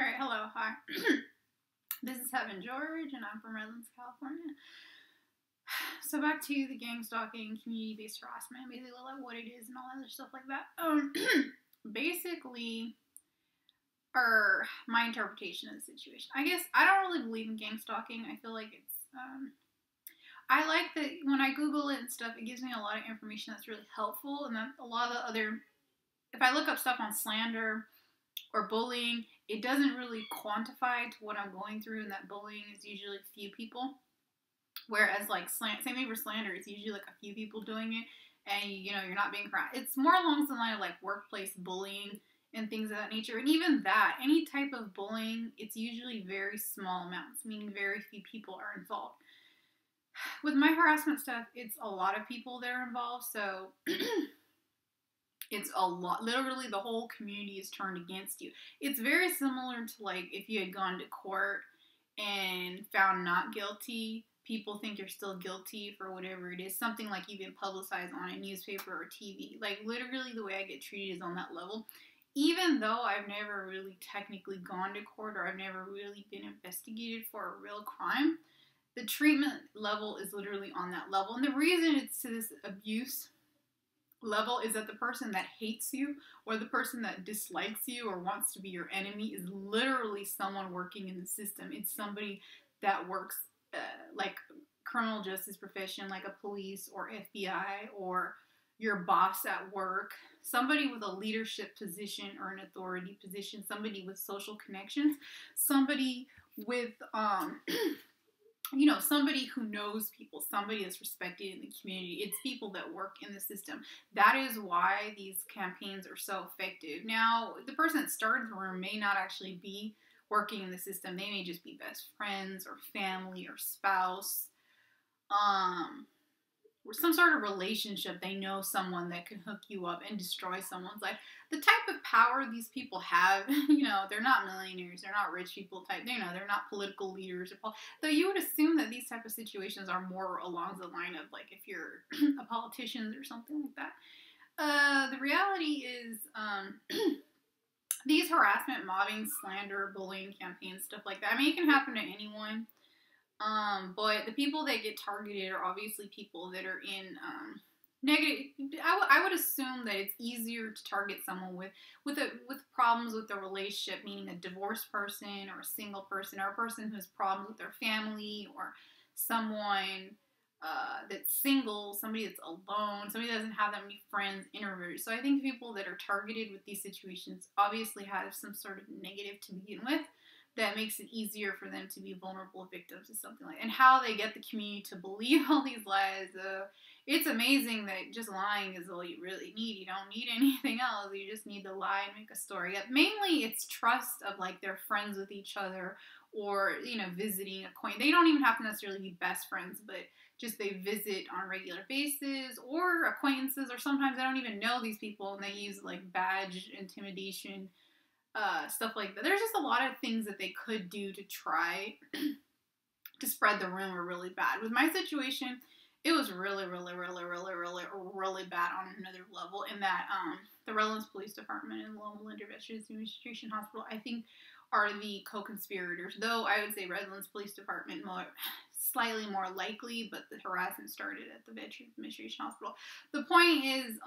Alright, hello, hi. This is Heaven George, and I'm from Redlands, California. So back to the gang stalking, community-based harassment, basically like what it is and all other stuff like that. Basically, or my interpretation of the situation. I guess I don't really believe in gang stalking. I feel like it's, I like that when I Google it and stuff, it gives me a lot of information that's really helpful, and then a lot of the other, if I look up stuff on slander or bullying, it doesn't really quantify to what I'm going through, and that bullying is usually a few people. Whereas, like, same thing for slander, it's usually, like, a few people doing it, and, you know, you're not being harassed. It's more along the line of, like, workplace bullying and things of that nature. And even that, any type of bullying, it's usually very small amounts, meaning very few people are involved. With my harassment stuff, it's a lot of people that are involved, so it's a lot. Literally, the whole community is turned against you. It's very similar to, like, if you had gone to court and found not guilty, people think you're still guilty for whatever it is. Something like you've been publicized on a newspaper or TV. Like, literally, the way I get treated is on that level. Even though I've never really technically gone to court or I've never really been investigated for a real crime, the treatment level is literally on that level. And the reason it's to this abuse level is that the person that hates you or the person that dislikes you or wants to be your enemy is literally someone working in the system. It's somebody that works like criminal justice profession, like a police or FBI or your boss at work, somebody with a leadership position or an authority position, somebody with social connections, somebody with you know, somebody who knows people, somebody that's respected in the community. It's people that work in the system. That is why these campaigns are so effective. Now, the person that started the rumor may not actually be working in the system. They may just be best friends or family or spouse, or some sort of relationship. They know someone that can hook you up and destroy someone's life. The type of power these people have, you know, they're not millionaires, they're not rich people type, you know, they're not political leaders. Though you would assume that these type of situations are more along the line of, like, if you're a politician or something like that. The reality is, these harassment, mobbing, slander, bullying campaigns, stuff like that, I mean, it can happen to anyone. But the people that get targeted are obviously people that are in, negative. I would assume that it's easier to target someone with problems with their relationship, meaning a divorced person or a single person or a person who has problems with their family or someone that's single, somebody that's alone, somebody that doesn't have that many friends, introverts. So I think people that are targeted with these situations obviously have some sort of negative to begin with. That makes it easier for them to be vulnerable victims to something like that. And how they get the community to believe all these lies. It's amazing that just lying is all you really need. You don't need anything else. You just need to lie and make a story up. Mainly, it's trust of, like, they're friends with each other or, you know, visiting acquaintances. They don't even have to necessarily be best friends, but just they visit on a regular basis, or acquaintances, or sometimes they don't even know these people and they use, like, badge intimidation, stuff like that. There's just a lot of things that they could do to try to spread the rumor really bad. With my situation, it was really bad on another level, in that the Redlands Police Department and Loma Linda Administration Hospital, I think, are the co-conspirators. Though I would say Redlands Police Department slightly more likely, but the harassment started at the Veterans Administration Hospital. The point is,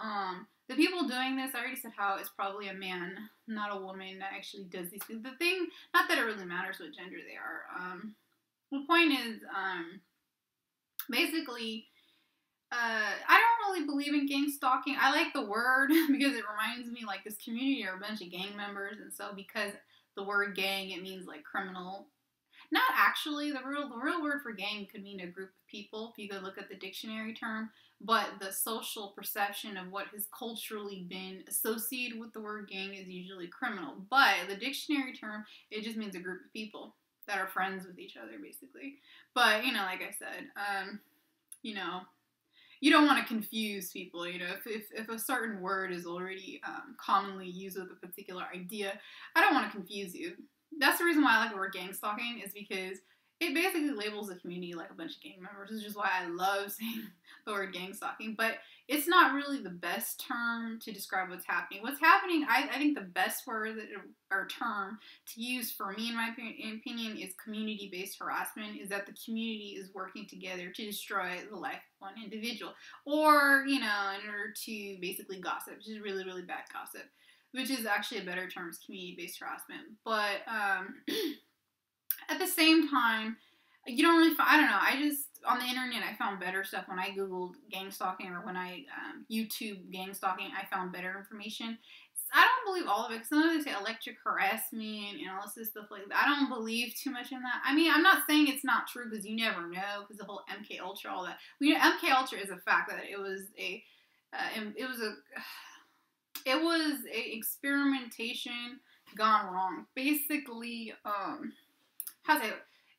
the people doing this, I already said how it's probably a man, not a woman, that actually does these things. The thing, not that it really matters what gender they are. The point is, basically, I don't really believe in gang stalking. I like the word because it reminds me, like, this community are a bunch of gang members, and so because the word gang, it means, like, criminal. Not actually. The real word for gang could mean a group of people, if you could look at the dictionary term, but the social perception of what has culturally been associated with the word gang is usually criminal. But the dictionary term, it just means a group of people that are friends with each other, basically. But, you know, like I said, you know, you don't want to confuse people. You know, if a certain word is already commonly used with a particular idea, I don't want to confuse you. That's the reason why I like the word gang stalking, is because it basically labels the community like a bunch of gang members, which is why I love saying the word gang stalking. But it's not really the best term to describe what's happening. What's happening, I think the best word or term to use for me, in my opinion, is community-based harassment, is that the community is working together to destroy the life of one individual. Or, you know, in order to basically gossip, which is really, really bad gossip, which is actually a better term, is community-based harassment. But, at the same time, you don't really I don't know, I just, on the internet, I found better stuff. When I Googled gang stalking, or when I YouTube gang stalking, I found better information. I don't believe all of it, because sometimes they say electric harassment and all this stuff like that. I don't believe too much in that. I mean, I'm not saying it's not true, because you never know, because the whole MK Ultra, all that. We know MK Ultra is a fact that it was a experimentation gone wrong. Basically, how's it?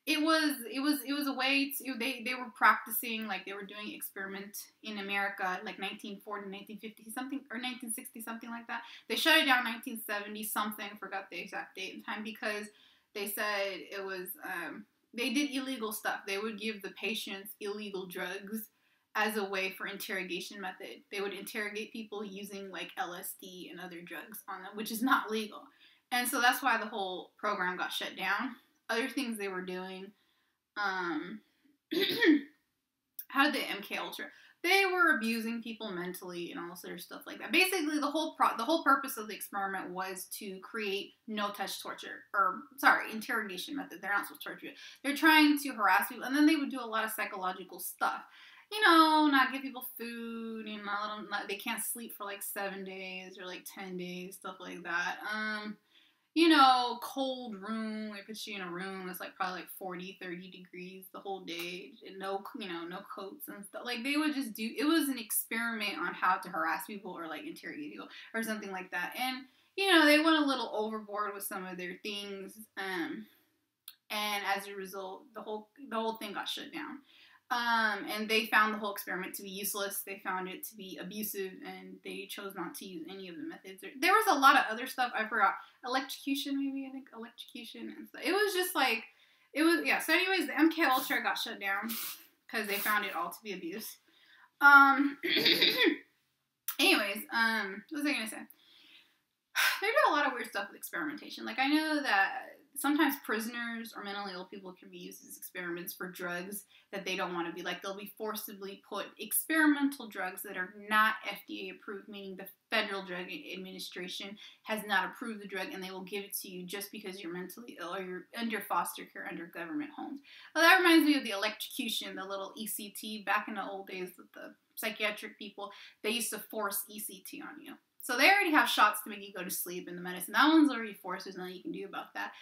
It was a way to, they were practicing, like they were doing experiment in America, like 1940, 1950 something, or 1960 something like that. They shut it down 1970 something, forgot the exact date and time, because they said it was, they did illegal stuff. They would give the patients illegal drugs as a way for interrogation method. They would interrogate people using like LSD and other drugs on them, which is not legal. And so that's why the whole program got shut down. Other things they were doing, how did they MK Ultra? They were abusing people mentally and all this other stuff like that. Basically, the whole purpose of the experiment was to create no-touch torture, interrogation method. They're not supposed to torture you. They're trying to harass people, and then they would do a lot of psychological stuff. You know, not give people food, you know, they can't sleep for like 7 days or like 10 days, stuff like that. You know, cold room, they put you in a room that's like probably like 40, 30 degrees the whole day, and no coats and stuff. Like, they would just it was an experiment on how to harass people or like interrogate people or something like that. And, you know, they went a little overboard with some of their things, and as a result, the whole thing got shut down. And they found the whole experiment to be useless. They found it to be abusive, and they chose not to use any of the methods. There was a lot of other stuff. I forgot. Electrocution, maybe, I think. Electrocution and stuff. It was just like, yeah. So anyways, the MK Ultra got shut down because they found it all to be abuse. Anyways, what was I going to say? They do a lot of weird stuff with experimentation. Like, I know that sometimes prisoners or mentally ill people can be used as experiments for drugs that they don't want to be. Like, they'll be forcibly put experimental drugs that are not FDA approved, meaning the Federal Drug Administration has not approved the drug, and they will give it to you just because you're mentally ill or you're under foster care, under government homes. Well, that reminds me of the electrocution, the little ECT. Back in the old days with the psychiatric people, they used to force ECT on you. So they already have shots to make you go to sleep in the medicine. That one's already forced. There's nothing you can do about that.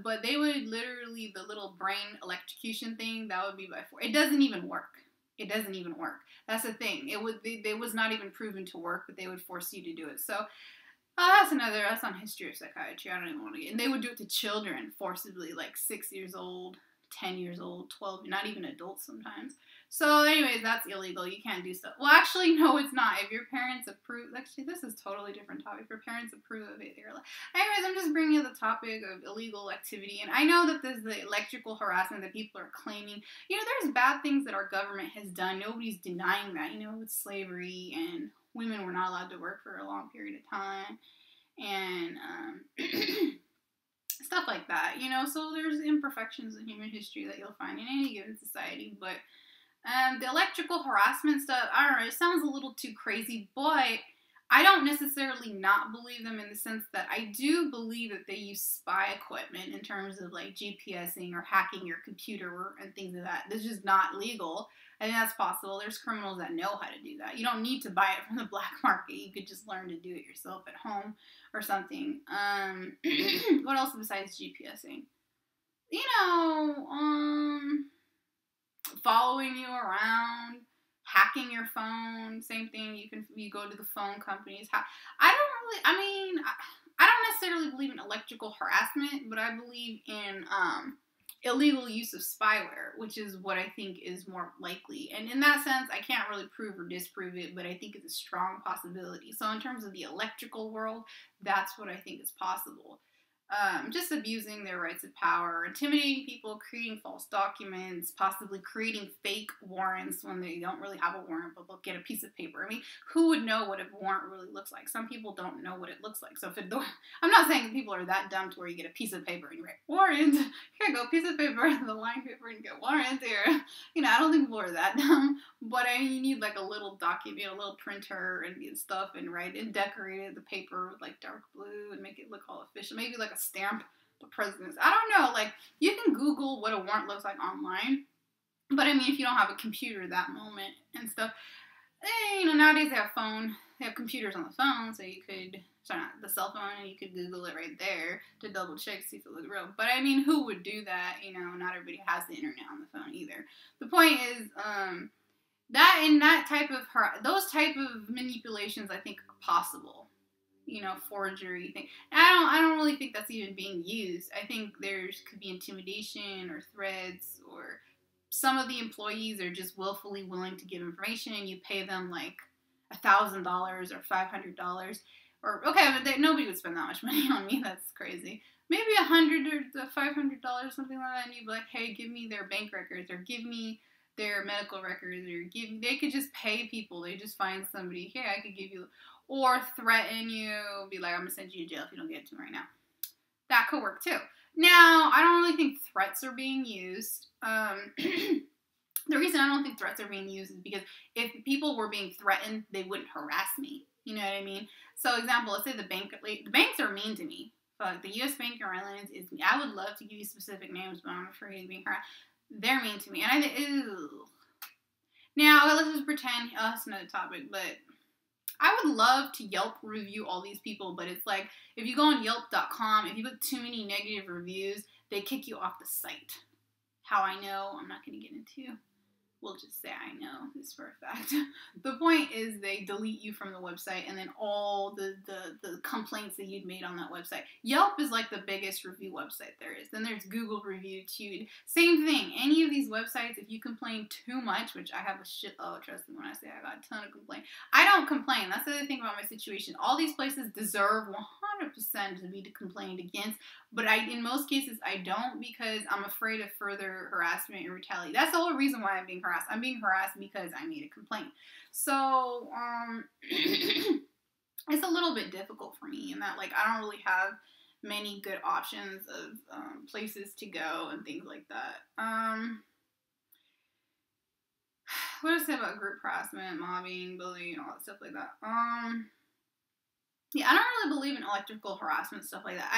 But they would literally, the little brain electrocution thing, that would be by force. It doesn't even work. It doesn't even work. That's the thing. It was not even proven to work, but they would force you to do it. So, that's on history of psychiatry. I don't even want to get, and they would do it to children forcibly, like 6 years old, 10 years old, 12, not even adults sometimes. So anyways, that's illegal. You can't do stuff. Well, actually, no, it's not. If your parents approve, actually, this is a totally different topic. If your parents approve of it, they're like, anyways, I'm just bringing up the topic of illegal activity. And I know that there's the electrical harassment that people are claiming. You know, there's bad things that our government has done. Nobody's denying that, you know, with slavery, and women were not allowed to work for a long period of time. And, stuff like that, you know. So there's imperfections in human history that you'll find in any given society. But the electrical harassment stuff, I don't know, it sounds a little too crazy, but I don't necessarily not believe them, in the sense that I do believe that they use spy equipment in terms of like GPSing or hacking your computer and things like that. This is just not legal. I think that's possible. There's criminals that know how to do that. You don't need to buy it from the black market. You could just learn to do it yourself at home or something. What else besides GPSing? You know, following you around, hacking your phone, same thing. You go to the phone companies. I don't necessarily believe in electrical harassment, but I believe in illegal use of spyware, which is what I think is more likely. And in that sense, I can't really prove or disprove it, but I think it's a strong possibility. So in terms of the electrical world, that's what I think is possible. just abusing their rights of power, intimidating people, creating false documents, possibly creating fake warrants when they don't really have a warrant, but they'll get a piece of paper. I mean, who would know what a warrant really looks like? Some people don't know what it looks like. So I'm not saying that people are that dumb to where you get a piece of paper and you write warrant. Here you go, piece of paper, the line paper, and get warrant here. I don't think people are that dumb. But I mean, you need like a little document, a little printer and stuff, and write and decorate the paper with like dark blue and make it look all official. Maybe like a stamp the president's. I don't know. Like, you can Google what a warrant looks like online, but I mean, if you don't have a computer that moment and stuff, nowadays they have computers on the phone, so you could, the cell phone, and you could Google it right there to double check, see if it looks real. But I mean, who would do that? Not everybody has the internet on the phone either. The point is, those type of manipulations, I think, are possible. Forgery thing. I don't really think that's even being used. I think could be intimidation or threats, or some of the employees are just willfully willing to give information, and you pay them like $1,000 or $500, or okay, but nobody would spend that much money on me. That's crazy. Maybe $100 or $500, something like that, and you'd be like, hey, give me their bank records, or give me their medical records, or they could just pay people. They just find somebody, hey, I could give you, or threaten you, be like, I'm going to send you to jail if you don't get it to me right now. That could work too. Now, I don't really think threats are being used. The reason I don't think threats are being used is because if people were being threatened, they wouldn't harass me. You know what I mean? So, example, let's say the banks are mean to me. But the U.S. Bank in Ireland is me. I would love to give you specific names, but I'm afraid of being harassed. They're mean to me. And I think, ew. Now, let's just pretend, that's another topic, but I would love to Yelp review all these people, but it's like, if you go on Yelp.com, if you put too many negative reviews, they kick you off the site. How I know, I'm not going to get into. We'll just say I know this for a fact. The point is they delete you from the website, and then all the complaints that you'd made on that website. Yelp is like the biggest review website there is. Then there's Google Review too. Same thing. Any of these websites, if you complain too much, which I have trust me when I say I got a ton of complaints. I don't complain. That's the other thing about my situation. All these places deserve 100% to be complained against, but in most cases I don't, because I'm afraid of further harassment and retaliation. That's the whole reason why I'm being harassed. I'm being harassed because I made a complaint. So, it's a little bit difficult for me in that, like, I don't really have many good options of places to go and things like that. What do I say about group harassment, mobbing, bullying, all that stuff like that? Yeah, I don't really believe in electrical harassment, stuff like that.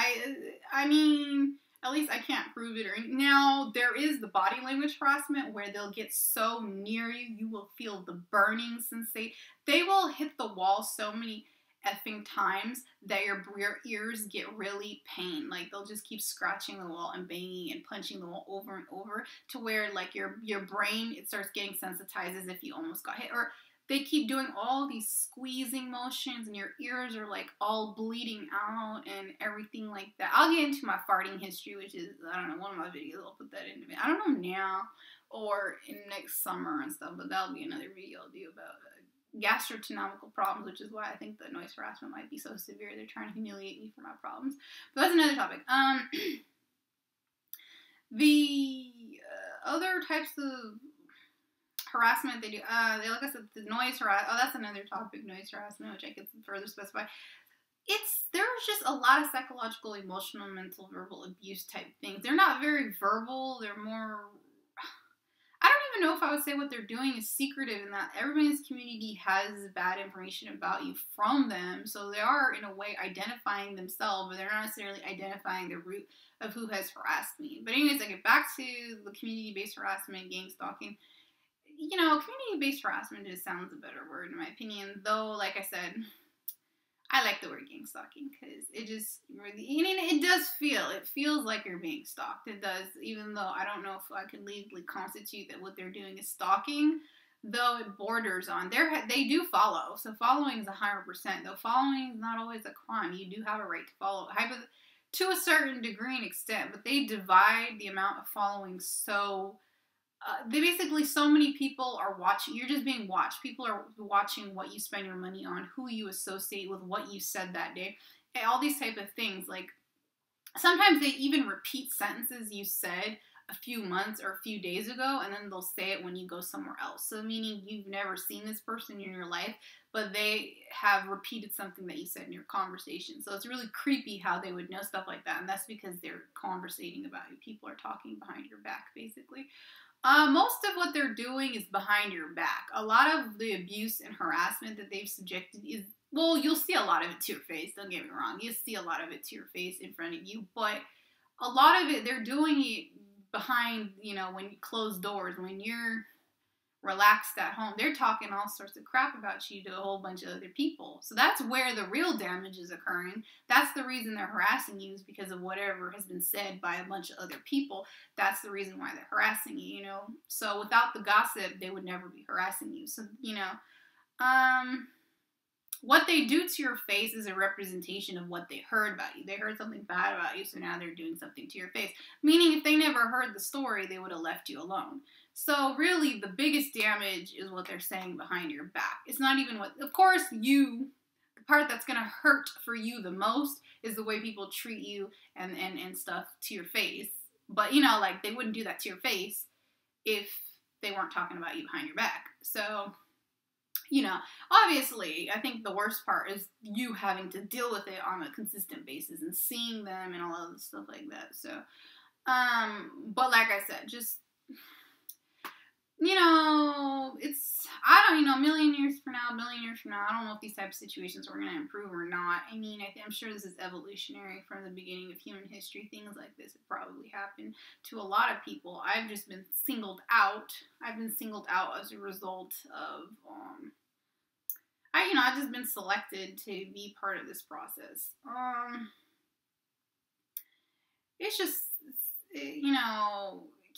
I mean, at least I can't prove it. Now, there is the body language harassment where they'll get so near you, you will feel the burning sensation. They will hit the wall so many effing times that your ears get really pain. Like, they'll just keep scratching the wall and banging and punching the wall over and over to where, like, your brain, it starts getting sensitized as if you almost got hit. Or they keep doing all these squeezing motions and your ears are like all bleeding out and everything like that. I'll get into my farting history, which is, I don't know, one of my videos. I'll put that in. I don't know now or in next summer and stuff, but that'll be another video I'll do about gastronomical problems, which is why I think the noise harassment might be so severe. They're trying to humiliate me for my problems. But that's another topic. The other types of harassment they do, like I said, the noise harassment. Oh, that's another topic, noise harassment, which I could further specify. There's just a lot of psychological, emotional, mental, verbal abuse type things. They're not very verbal. They're more, I don't even know if I would say what they're doing is secretive, in that everybody in this community has bad information about you from them. So they are, in a way, identifying themselves, but they're not necessarily identifying the root of who has harassed me. But anyways, I get back to the community-based harassment, gang stalking. Community-based harassment just sounds a better word in my opinion, though, like I said, I like the word gang stalking because it just really, it feels like you're being stalked. It does, even though I don't know if I can legally constitute that what they're doing is stalking, though it borders on, they do follow, so following is 100%, though following is not always a crime. You do have a right to follow, to a certain degree and extent, but they divide the amount of following so so many people are watching. You're just being watched. People are watching what you spend your money on, who you associate with, what you said that day, and all these type of things. Like, sometimes they even repeat sentences you said a few months or a few days ago, and then they'll say it when you go somewhere else. So meaning you've never seen this person in your life, but they have repeated something that you said in your conversation. So it's really creepy how they would know stuff like that, and that's because they're conversating about you. People are talking behind your back, basically. Most of what they're doing is behind your back. A lot of the abuse and harassment that they've subjected is, well, you'll see a lot of it to your face. Don't get me wrong. You'll see a lot of it to your face in front of you. But a lot of it, they're doing it behind, when you close doors, when you're relaxed at home. They're talking all sorts of crap about you to a whole bunch of other people. So that's where the real damage is occurring. That's the reason they're harassing you, is because of whatever has been said by a bunch of other people. That's the reason why they're harassing you, So without the gossip, they would never be harassing you. So, what they do to your face is a representation of what they heard about you. They heard something bad about you, so now they're doing something to your face. Meaning, if they never heard the story, they would have left you alone. So really, the biggest damage is what they're saying behind your back. It's not even what, of course, the part that's going to hurt for you the most is the way people treat you and stuff to your face. But, they wouldn't do that to your face if they weren't talking about you behind your back. So, obviously, I think the worst part is you having to deal with it on a consistent basis and seeing them and all of the stuff like that. So, but like I said, just, a million years from now, I don't know if these type of situations are going to improve or not. I mean, I'm sure this is evolutionary from the beginning of human history. Things like this have probably happened to a lot of people. I've just been singled out. I've been singled out as a result of, I've just been selected to be part of this process. It's just,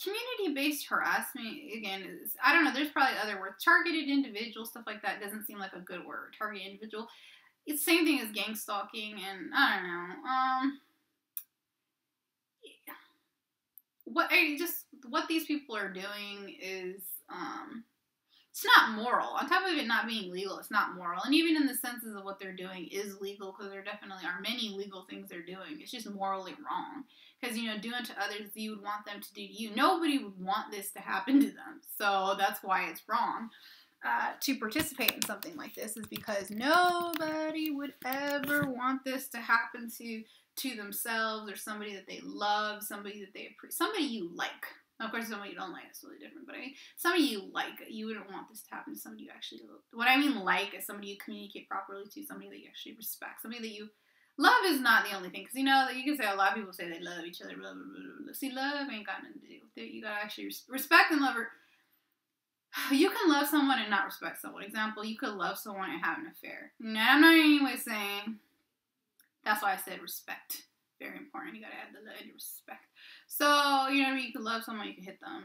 community-based harassment, again, is, I don't know, there's probably other words. Targeted individual, stuff like that doesn't seem like a good word. Targeted individual. It's the same thing as gangstalking, and I don't know. What these people are doing is, it's not moral. On top of it not being legal, it's not moral. And even in the senses of what they're doing is legal, because there definitely are many legal things they're doing. It's just morally wrong. Because, doing to others you would want them to do to you. Nobody would want this to happen to them. So that's why it's wrong to participate in something like this, is because nobody would ever want this to happen to themselves or somebody that they love, somebody that they appreciate, somebody you like. Of course, somebody you don't like is totally different, but somebody you like, you wouldn't want this to happen to somebody you actually love. What I mean like is somebody you communicate properly to, somebody that you actually respect, somebody that you love is not the only thing, because that you can say, a lot of people say they love each other, blah, blah, blah, blah. See, love ain't got nothing to do with it. You gotta actually respect and love her. You can love someone and not respect someone. Example, you could love someone and have an affair. Now, I'm not in any way saying, that's why I said respect. Very important. You gotta add the love and respect. So, you can love someone, you can hit them.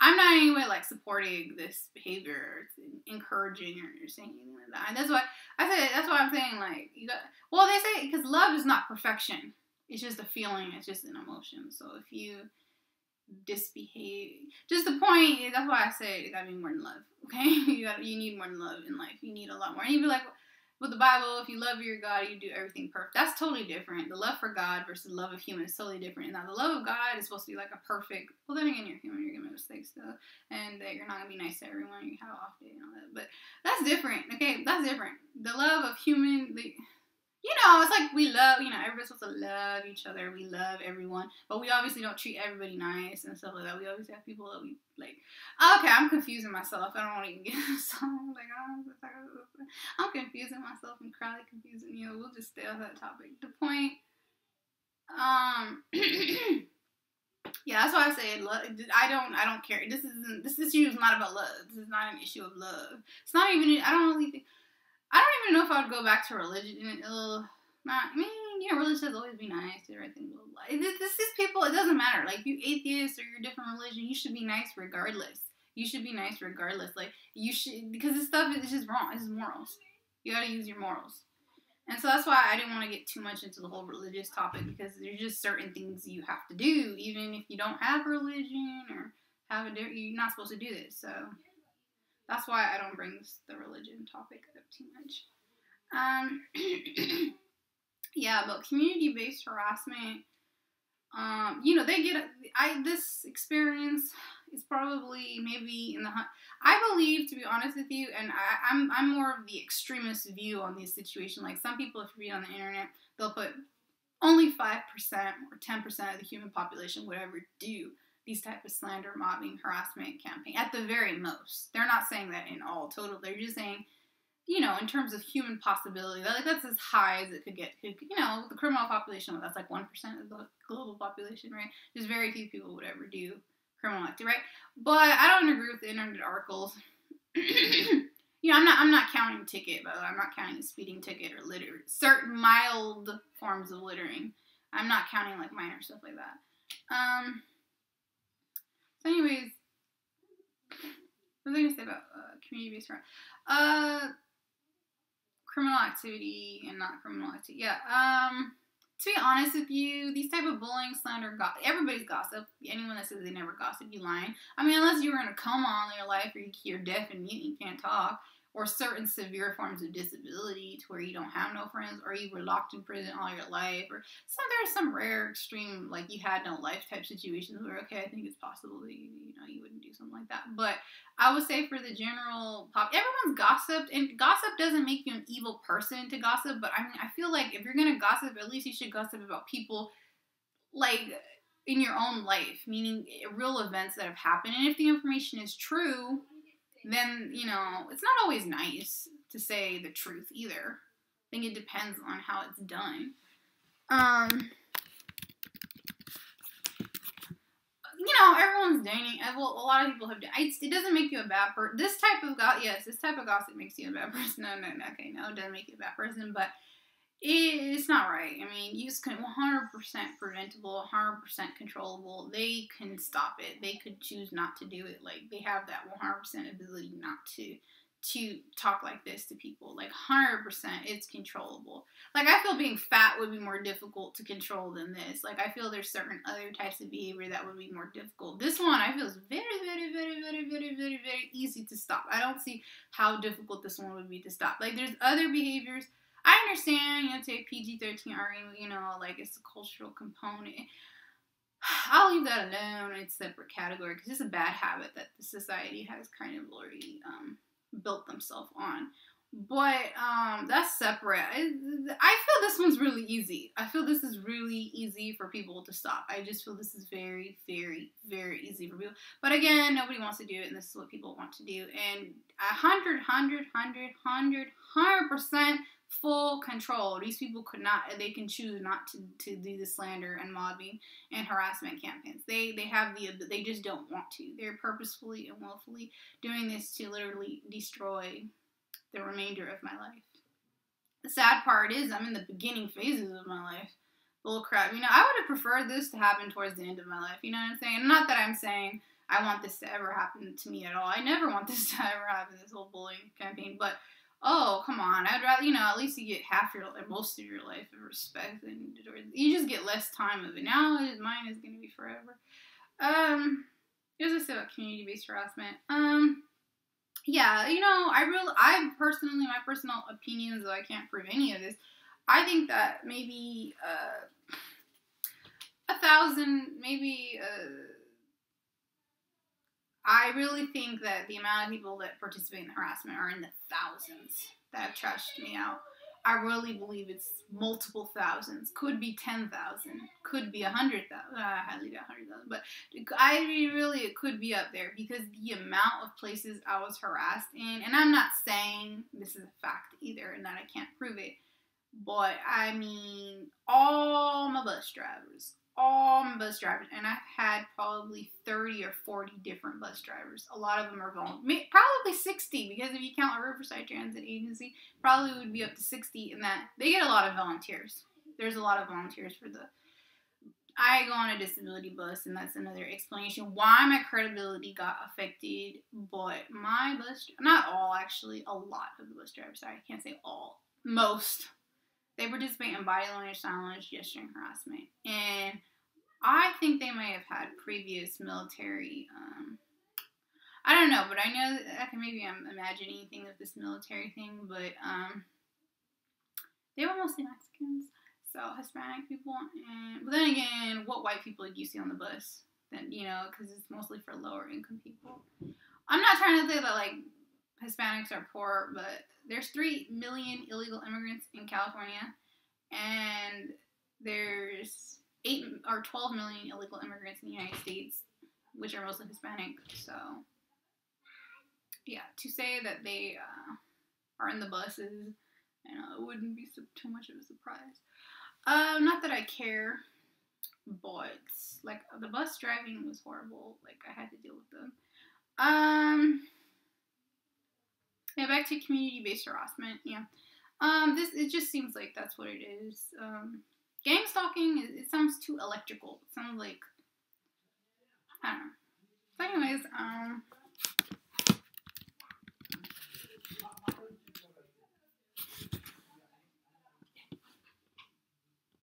I'm not in any way supporting this behavior, or encouraging, or saying anything like that. And that's what I said. That's what I'm saying. They say, because love is not perfection. It's just a feeling. It's just an emotion. So if you disbehave, just the point. That's why I say it gotta be more than love. Okay, you need more than love in life. You need a lot more. And you'd be like, with the Bible, if you love your God, you do everything perfect. That's totally different. The love for God versus the love of human is totally different. Now, the love of God is supposed to be like a perfect, well, then again, you're human, you're going to make mistakes still, and that you're not going to be nice to everyone, you have off day and all that, but that's different, okay? That's different. The love of human, it's like we love, everybody's supposed to love each other. We love everyone. But we obviously don't treat everybody nice and stuff like that. We always have people that we, okay, I'm confusing myself. I don't want to even get this song. I'm confusing myself and crowdly confusing you. We'll just stay on that topic. The point, yeah, that's why I say love. I don't care. This issue is not about love. This is not an issue of love. It's not even, I don't even know if I would go back to religion. Religion has always been nice. Everything. This is people. It doesn't matter. If you atheist or you're a different religion, you should be nice regardless. You should be nice regardless. You should, because this stuff is just wrong. This is morals. You gotta use your morals. And so that's why I didn't want to get too much into the whole religious topic, because there's just certain things you have to do, even if you don't have religion or you're not supposed to do this. So that's why I don't bring the religion topic up too much. Yeah, but community-based harassment, they get, this experience is probably maybe in the, I believe, to be honest with you, and I'm more of the extremist view on these situations. Like, some people, if you read on the internet, they'll put only 5% or 10% of the human population would ever do these type of slander, mobbing, harassment campaign, at the very most. They're not saying that in all total. They're just saying, in terms of human possibility, that's as high as it could get. The criminal population, that's like 1% of the global population, right? There's very few people would ever do criminal activity, right? But I don't agree with the internet articles. I'm not counting ticket, but I'm not counting a speeding ticket or litter. Certain mild forms of littering. I'm not counting like minor stuff like that. So anyways, what was I gonna say about community-based harassment? Criminal activity and not criminal activity. Yeah. To be honest with you, these type of bullying, slander, everybody's gossip. Anyone that says they never gossip, you lying. I mean, unless you were in a coma all your life, or you're deaf and mute and you can't talk, or certain severe forms of disability to where you don't have no friends, or you were locked in prison all your life, or there's some rare extreme, like you had no life type situations where, okay, I think it's possible that you wouldn't do something like that. But I would say for the general pop, everyone's gossiped, and gossip doesn't make you an evil person to gossip, but I mean, I feel like if you're gonna gossip, at least you should gossip about people, like, in your own life, meaning real events that have happened. And if the information is true, then, it's not always nice to say the truth either. I think it depends on how it's done. Everyone's dating. Well, a lot of people have. It doesn't make you a bad person. This type of gossip makes you a bad person. No, it doesn't make you a bad person, but it's not right. I mean, it's 100% preventable, 100% controllable. They can stop it. They could choose not to do it. Like, they have that 100% ability not to talk like this to people. Like, 100%, it's controllable. Like, I feel being fat would be more difficult to control than this. Like, I feel there's certain other types of behavior that would be more difficult. This one, I feel, is very, very, very, very, very, very, very easy to stop. I don't see how difficult this one would be to stop. Like, there's other behaviors. I understand, take PG-13 R, like, it's a cultural component. I'll leave that alone. It's a separate category, because it's a bad habit that the society has kind of already built themselves on. But that's separate. I feel this one's really easy. I feel this is really easy for people to stop. I just feel this is very, very, very easy for people. But again, nobody wants to do it, and this is what people want to do. And 100% full control. These people they can choose not to do the slander and mobbing and harassment campaigns. They just don't want to. They're purposefully and willfully doing this to literally destroy the remainder of my life. The sad part is I'm in the beginning phases of my life. Bull crap. I would have preferred this to happen towards the end of my life. You know what I'm saying? Not that I'm saying I want this to ever happen to me at all. I never want this to ever happen, this whole bullying campaign. But oh, come on. I'd rather, at least you get most of your life of respect, and you just get less time of it. Now, mine is going to be forever. As I said about community-based harassment, yeah, I personally, my personal opinions, though I can't prove any of this, I think that maybe, 1,000, maybe, I really think that the amount of people that participate in harassment are in the thousands that have trashed me out. I really believe it's multiple thousands. Could be 10,000. Could be 100,000. I highly doubt 100,000. But it could be up there, because the amount of places I was harassed in, and I'm not saying this is a fact either and that I can't prove it, but I mean, all my bus drivers, and I've had probably 30 or 40 different bus drivers. A lot of them are volunteers, probably 60, because if you count a Riverside Transit Agency, probably would be up to 60, in that they get a lot of volunteers. There's a lot of volunteers for I go on a disability bus, and that's another explanation why my credibility got affected. But my not all, actually, a lot of the bus drivers, sorry, I can't say all, most, they participate in body language, sign language, gesturing harassment. And I think they may have had previous military, I don't know, but I know that maybe I'm imagining anything of this military thing, but they were mostly Mexicans. So Hispanic people, but then again, what white people do you see on the bus? Then because it's mostly for lower income people. I'm not trying to say that like Hispanics are poor, but there's 3 million illegal immigrants in California, and there's 8 or 12 million illegal immigrants in the United States, which are mostly Hispanic. So yeah, to say that they are in the buses, it wouldn't be too much of a surprise. Not that I care, but like the bus driving was horrible. Like I had to deal with them. Yeah, back to community-based harassment. Yeah. It just seems like that's what it is. Gang stalking, it sounds too electrical. It sounds like